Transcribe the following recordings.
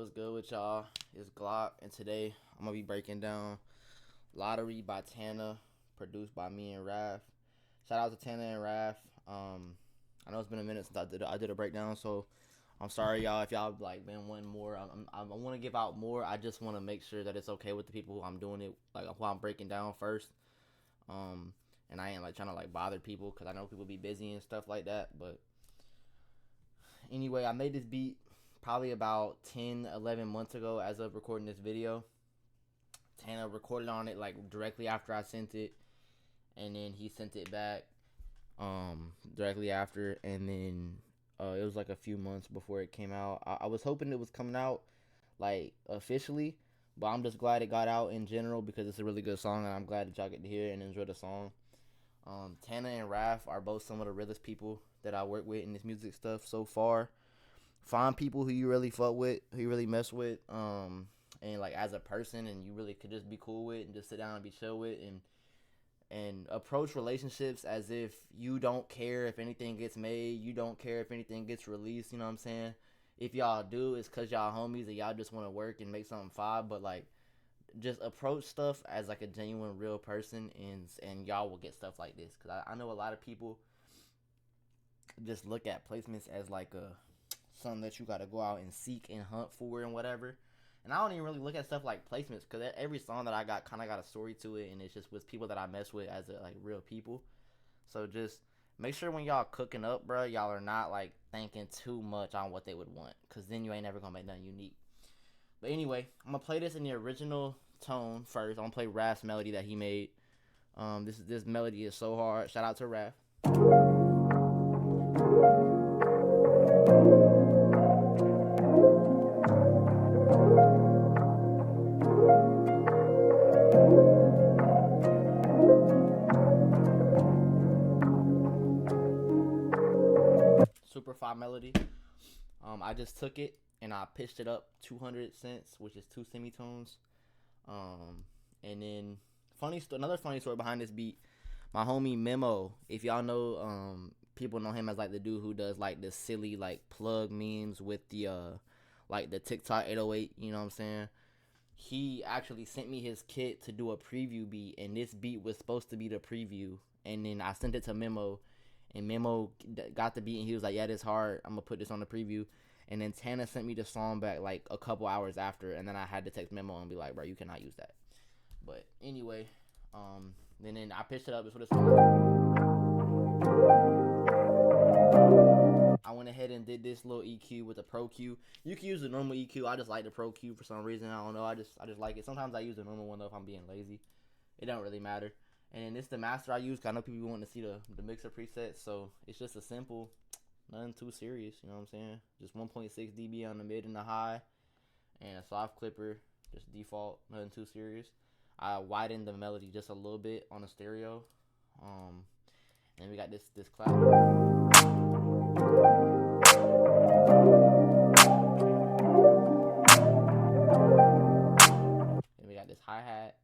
What's good with y'all? It's Glock, and today I'm gonna be breaking down Lottery by Tana, produced by me and Raph. Shout out to Tana and Raph. I know it's been a minute since I did a breakdown, so I'm sorry y'all if y'all like been wanting more. I want to give out more. I just want to make sure that it's okay with the people who I'm doing it, like who I'm breaking down first. And I ain't like trying to like bother people because I know people be busy and stuff like that. But anyway, I made this beat probably about 10-11 months ago as of recording this video. Tana recorded on it like directly after I sent it, and then he sent it back directly after, and then it was like a few months before it came out. I was hoping it was coming out like officially, but I'm just glad it got out in general because it's a really good song, and I'm glad that y'all get to hear it and enjoy the song. Tana and Raph are both some of the realest people that I work with in this music stuff so far. Find people who you really fuck with, who you really mess with, and like as a person, and you really could just be cool with, and just sit down and be chill with, and approach relationships as if you don't care if anything gets made, you don't care if anything gets released. You know what I'm saying? If y'all do, it's cause y'all homies and y'all just want to work and make something fire. But like, just approach stuff as like a genuine, real person, and y'all will get stuff like this. Cause I know a lot of people just look at placements as like something that you gotta go out and seek and hunt for and whatever. And I don't even really look at stuff like placements because every song that I got kind of got a story to it, and it's just with people that I mess with as like real people. So just make sure when y'all cooking up, bro, y'all are not like thinking too much on what they would want, because then you ain't never gonna make nothing unique. But anyway, I'm gonna play this in the original tone first. I'm gonna play Raph's melody that he made. This melody is so hard. Shout out to Raph. Super fire melody. I just took it and I pitched it up 200 cents, which is 2 semitones. And then another funny story behind this beat. My homie Memo, if y'all know, people know him as like the dude who does like the silly like plug memes with the like the TikTok 808. You know what I'm saying? He actually sent me his kit to do a preview beat, and this beat was supposed to be the preview. And then I sent it to Memo, and Memo got the beat, and he was like, "Yeah, this hard. I'm gonna put this on the preview." And then Tana sent me the song back like a couple hours after, and then I had to text Memo and be like, "Bro, you cannot use that." But anyway, then I pitched it up. This is what it's I went ahead and did this little EQ with a Pro Q. You can use the normal EQ. I just like the Pro Q for some reason. I don't know. I just like it. Sometimes I use the normal one though if I'm being lazy. It don't really matter. And then this the master I use. Cause I know people want to see the mixer preset, so it's just a simple, nothing too serious. You know what I'm saying? Just 1.6 dB on the mid and the high, and a soft clipper, just default, nothing too serious. I widened the melody just a little bit on the stereo. And we got this clap. And we got this hi-hat.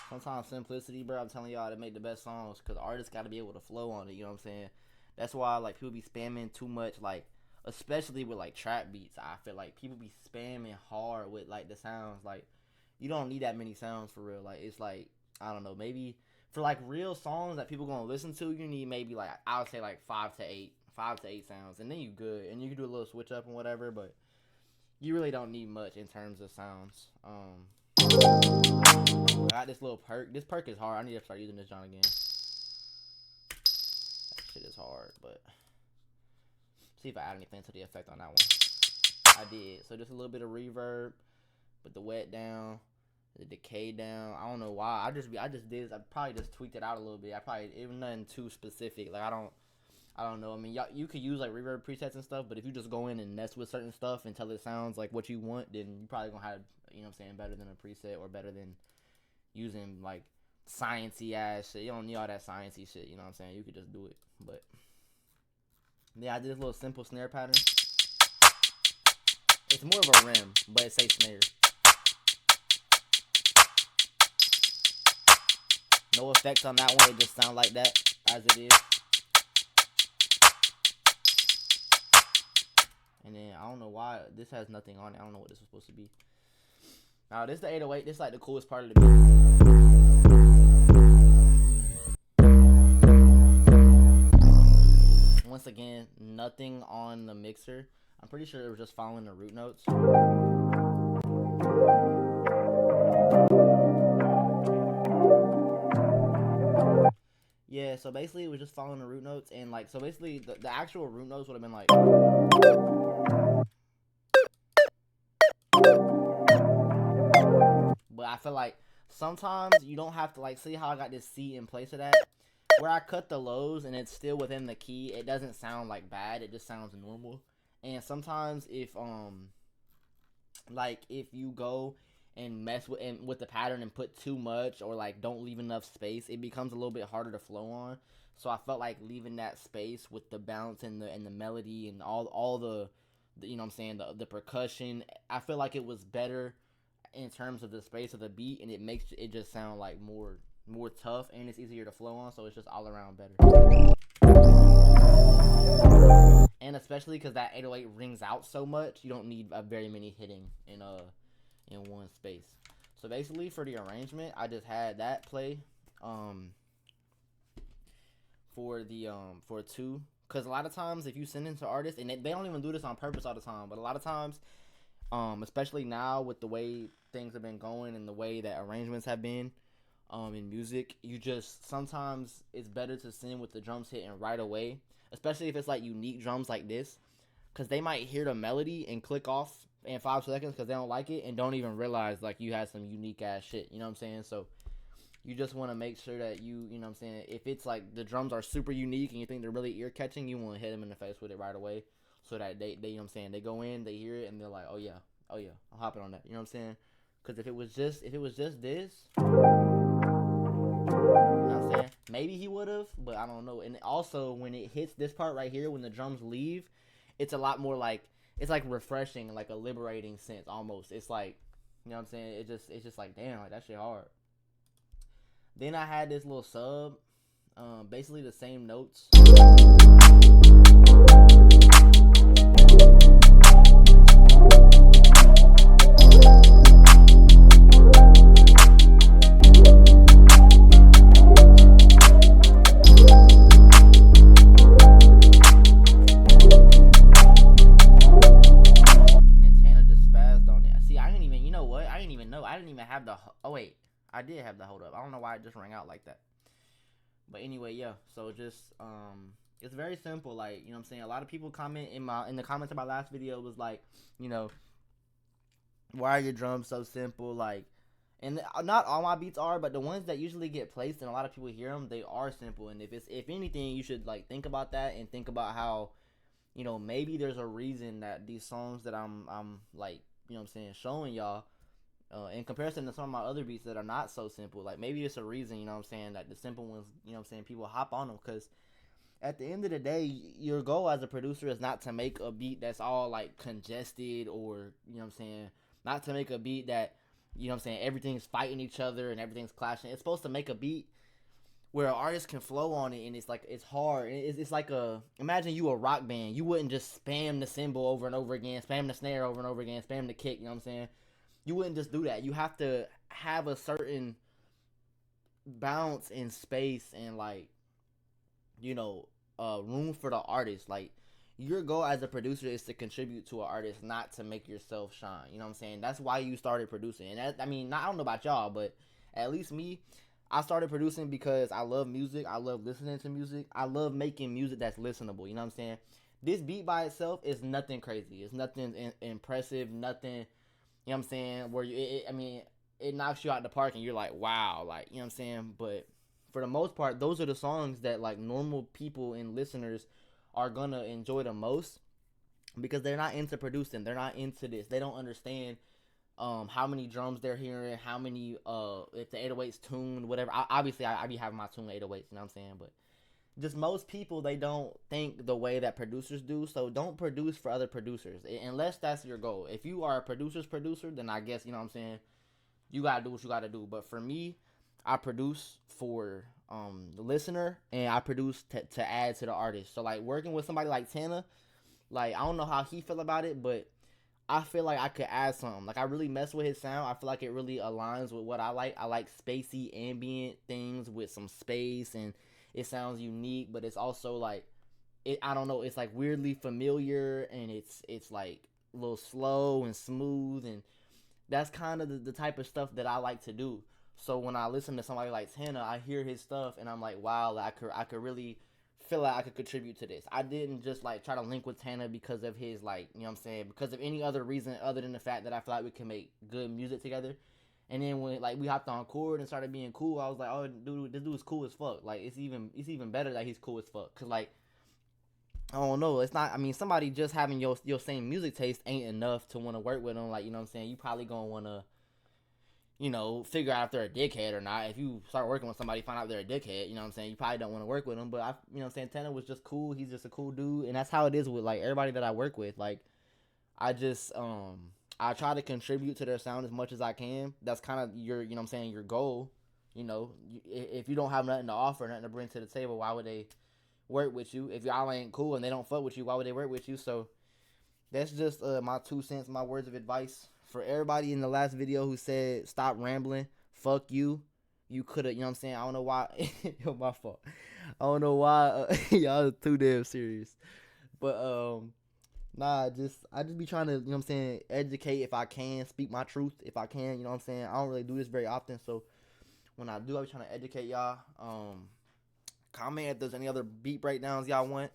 Sometimes simplicity, bro, I'm telling y'all, to make the best songs, because artists got to be able to flow on it, you know what I'm saying? That's why like people be spamming too much, like especially with like trap beats. I feel like people be spamming hard with like the sounds. Like you don't need that many sounds for real. Like it's like, I don't know, maybe for like real songs that people gonna listen to, you need maybe like, I would say like 5 to 8 sounds, and then you good, and you can do a little switch up and whatever. But you really don't need much in terms of sounds. I got this little perk. This perk is hard. I need to start using this John again. That shit is hard, but see if I add anything to the effect on that one. I did. So just a little bit of reverb, put the wet down, the decay down. I don't know why. I probably just tweaked it out a little bit. It was nothing too specific. Like I don't know. I mean, you could use like reverb presets and stuff, but if you just go in and mess with certain stuff until it sounds like what you want, then you probably gonna have, you know what I'm saying, better than a preset or better than using like sciencey ass shit. You don't need all that sciencey shit, you know what I'm saying? You could just do it. But yeah, I did this little simple snare pattern. It's more of a rim, but it says snare. No effects on that one. It just sounds like that as it is. And then I don't know why this has nothing on it. I don't know what this was supposed to be. Now this is the 808. This is like the coolest part of the beat. Once again, nothing on the mixer. I'm pretty sure it was just following the root notes. Yeah, so basically it was just following the root notes, and like, so basically the actual root notes would have been like. But I feel like sometimes you don't have to, like, see how I got this C in place of that, where I cut the lows and it's still within the key. It doesn't sound like bad. It just sounds normal. And sometimes if like if you go and mess with the pattern and put too much, or like don't leave enough space, it becomes a little bit harder to flow on. So I felt like leaving that space with the bounce and the melody and all the you know what I'm saying, the percussion. I feel like it was better in terms of the space of the beat, and it makes it just sound like more tough, and it's easier to flow on, so it's just all around better. And especially because that 808 rings out so much, you don't need very many hitting in one space. So basically for the arrangement, I just had that play for the for two, because a lot of times if you send it to artists, and they don't even do this on purpose all the time, but a lot of times, especially now with the way things have been going and the way that arrangements have been in music, you just, sometimes it's better to send with the drums hitting right away, especially if it's like unique drums like this, because they might hear the melody and click off in 5 seconds because they don't like it and don't even realize like you had some unique ass shit, you know what I'm saying? So you just want to make sure that you know what I'm saying, if it's like the drums are super unique and you think they're really ear catching, you want to hit them in the face with it right away, so that they you know what I'm saying, they go in, they hear it, and they're like, oh yeah, I'm hopping on that, you know what I'm saying? Because if it was just this, you know what I'm saying, maybe he would have, but I don't know. And also when it hits this part right here, when the drums leave, it's a lot more like, it's like refreshing, like a liberating sense almost. It's like, you know what I'm saying, it's just like, damn, like that shit hard. Then I had this little sub, basically the same notes. I didn't even have the. Oh wait, I did have the hold up. I don't know why it just rang out like that. But anyway, yeah. So just it's very simple. Like, you know what I'm saying. A lot of people comment in the comments of my last video was like, you know, why are your drums so simple? Like, and not all my beats are, but the ones that usually get placed and a lot of people hear them, they are simple. And if anything, you should like think about that and think about how, you know, maybe there's a reason that these songs that I'm like, you know what I'm saying, showing y'all, in comparison to some of my other beats that are not so simple, like maybe it's a reason, you know what I'm saying, that the simple ones, you know what I'm saying, people hop on them, because at the end of the day, your goal as a producer is not to make a beat that's all like congested, or, you know what I'm saying, not to make a beat that, you know what I'm saying, everything's fighting each other and everything's clashing. It's supposed to make a beat where an artist can flow on it, and it's like, it's hard. It's like imagine you a rock band. You wouldn't just spam the cymbal over and over again, spam the snare over and over again, spam the kick, you know what I'm saying? You wouldn't just do that. You have to have a certain bounce in space and, like, you know, room for the artist. Like, your goal as a producer is to contribute to an artist, not to make yourself shine. You know what I'm saying? That's why you started producing. And that, I mean, I don't know about y'all, but at least me, I started producing because I love music. I love listening to music. I love making music that's listenable. You know what I'm saying? This beat by itself is nothing crazy. It's nothing impressive. Nothing, you know what I'm saying, where I mean, it knocks you out the park and you're like, wow, like, you know what I'm saying? But for the most part, those are the songs that like normal people and listeners are gonna enjoy the most, because they're not into producing. They're not into this. They don't understand how many drums they're hearing, how many if the 808's tuned, whatever. Obviously I be having my tuned 808s, you know what I'm saying? But just most people, they don't think the way that producers do. So don't produce for other producers unless that's your goal. If you are a producer's producer, then I guess, you know what I'm saying, you gotta do what you gotta do. But for me, I produce for the listener, and I produce to add to the artist. So like working with somebody like Tana, like I don't know how he feel about it, but I feel like I could add something. Like I really mess with his sound. I feel like it really aligns with what I like. I like spacey ambient things with some space, and it sounds unique, but it's also like I don't know, it's like weirdly familiar, and it's like a little slow and smooth, and that's kind of the type of stuff that I like to do. So when I listen to somebody like Tana, I hear his stuff and I'm like, wow, I could really feel like I could contribute to this. I didn't just like try to link with Tana because of his like, you know what I'm saying, because of any other reason other than the fact that I feel like we can make good music together. And then when like we hopped on chord and started being cool, I was like, oh, dude, this dude's cool as fuck. Like it's even better that he's cool as fuck. Cause like I don't know. It's not. I mean, somebody just having your same music taste ain't enough to want to work with them. Like you know what I'm saying. You probably gonna want to figure out if they're a dickhead or not. If you start working with somebody, find out they're a dickhead. You know what I'm saying. You probably don't want to work with them. But you know what I'm saying. Tanner was just cool. He's just a cool dude, and that's how it is with like everybody that I work with. Like I just I try to contribute to their sound as much as I can. That's kind of your you know what I'm saying your goal. If you don't have nothing to offer, nothing to bring to the table, why would they work with you? If y'all ain't cool and they don't fuck with you, why would they work with you? So that's just my 2 cents, my words of advice for everybody in the last video who said stop rambling. Fuck you. You could have, you know what I'm saying? I don't know why. Yo, my fault. I don't know why y'all are too damn serious. But nah, I just be trying to, you know what I'm saying, educate if I can, speak my truth if I can, you know what I'm saying? I don't really do this very often, so when I do, I be trying to educate y'all. Comment if there's any other beat breakdowns y'all want.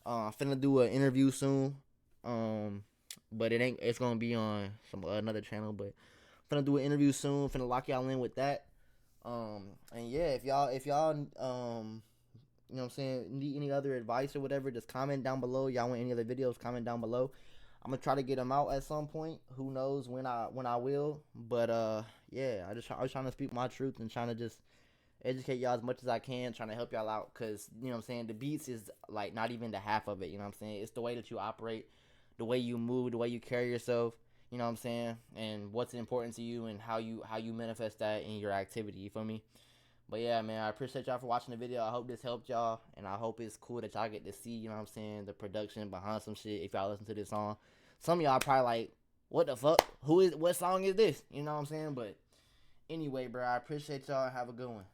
I'm finna do an interview soon. But it's gonna be on some another channel. But I'm finna do an interview soon. Finna lock y'all in with that. And yeah, if y'all you know what I'm saying, need any other advice or whatever, just comment down below. Y'all want any other videos? Comment down below. I'm gonna try to get them out at some point. Who knows when I will? But yeah, I was trying to speak my truth and trying to just educate y'all as much as I can, trying to help y'all out, because you know what I'm saying, the beats is like not even the half of it. You know what I'm saying, it's the way that you operate, the way you move, the way you carry yourself, you know what I'm saying, and what's important to you, and how you manifest that in your activity. You feel me? But yeah, man, I appreciate y'all for watching the video. I hope this helped y'all, and I hope it's cool that y'all get to see, you know what I'm saying, the production behind some shit. If y'all listen to this song, some of y'all probably like, what the fuck, what song is this, you know what I'm saying? But anyway, bro, I appreciate y'all. Have a good one.